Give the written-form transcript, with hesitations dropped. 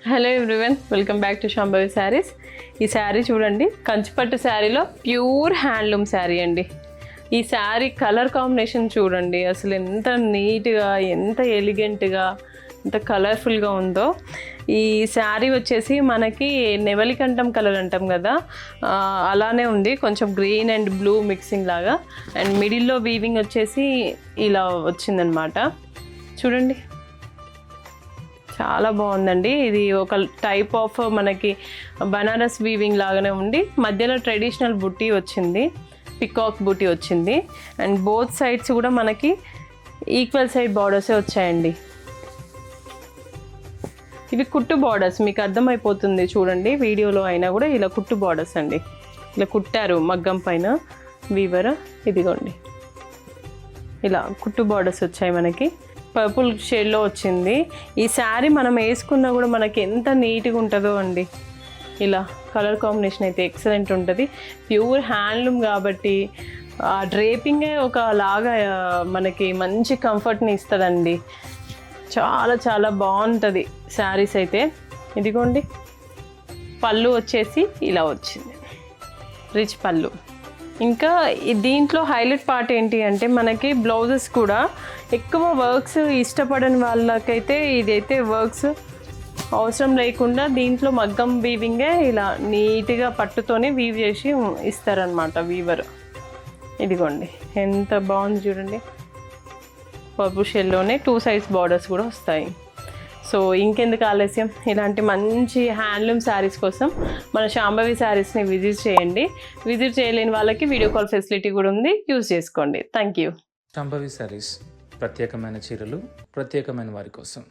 Hello everyone, welcome back to Shambhavi saris. ఈ శారీ చూడండి, కంచిపట్టు శారీలో ప్యూర్ హ్యాండ్లూమ్ శారీ అండి. ఈ శారీ కలర్ కాంబినేషన్ చూడండి, అసలు ఎంత నీట్గా, ఎంత ఎలిగెంట్గా, ఎంత కలర్ఫుల్గా ఉందో. ఈ శారీ వచ్చేసి మనకి నెమలికంఠం కలర్ అంటాం కదా, అలానే ఉంది. కొంచెం గ్రీన్ అండ్ బ్లూ మిక్సింగ్ లాగా, అండ్ మిడిల్లో వీవింగ్ వచ్చేసి ఇలా వచ్చిందనమాట. చూడండి, చాలా బాగుందండి. ఇది ఒక టైప్ ఆఫ్ మనకి బనారస్ వీవింగ్ లాగానే ఉండి మధ్యలో ట్రెడిషనల్ బుట్టి వచ్చింది, పికాక్ బుట్టి వచ్చింది. అండ్ బోత్ సైడ్స్ కూడా మనకి ఈక్వల్ సైడ్ బార్డర్సే వచ్చాయండి. ఇవి కుట్టు బార్డర్స్, మీకు అర్థమైపోతుంది చూడండి వీడియోలో అయినా కూడా. ఇలా కుట్టు బార్డర్స్ అండి, ఇలా కుట్టారు మగ్గం పైన వీవర్. ఇదిగోండి, ఇలా కుట్టు బార్డర్స్ వచ్చాయి. మనకి పర్పుల్ షేడ్లో వచ్చింది. ఈ శారీ మనం వేసుకున్నా కూడా మనకి ఎంత నీట్గా ఉంటుందో అండి. ఇలా కలర్ కాంబినేషన్ అయితే ఎక్సలెంట్ ఉంటుంది. ప్యూర్ హ్యాండ్లూమ్ కాబట్టి ఆ డ్రేపింగే ఒకలాగా మనకి మంచి కంఫర్ట్ని ఇస్తుందండి. చాలా చాలా బాగుంటుంది శారీస్ అయితే. ఇదిగోండి, పళ్ళు వచ్చేసి ఇలా వచ్చింది, రిచ్ పళ్ళు. ఇంకా దీంట్లో హైలైట్ పార్ట్ ఏంటి అంటే మనకి బ్లౌజెస్ కూడా ఎక్కువ వర్క్స్ ఇష్టపడని వాళ్ళకైతే ఇదైతే వర్క్స్ అవసరం లేకుండా దీంట్లో మగ్గం వీవింగే ఇలా నీట్గా పట్టుతోనే వీవ్ చేసి ఇస్తారనమాట వీవర్. ఇదిగోండి, ఎంత బాగుంది చూడండి. పర్పుల్ షేడ్లోనే 2 సైడ్స్ బార్డర్స్ కూడా వస్తాయి. సో ఇంకెందుకు ఆలస్యం, ఇలాంటి మంచి హ్యాండ్లూమ్ శారీస్ కోసం మన శాంభవి శారీస్ని విజిట్ చేయండి. విజిట్ చేయలేని వాళ్ళకి వీడియో కాల్ ఫెసిలిటీ కూడా ఉంది, యూజ్ చేసుకోండి. Thank you. శాంభవి శారీస్, ప్రత్యేకమైన చీరలు ప్రత్యేకమైన వారి కోసం.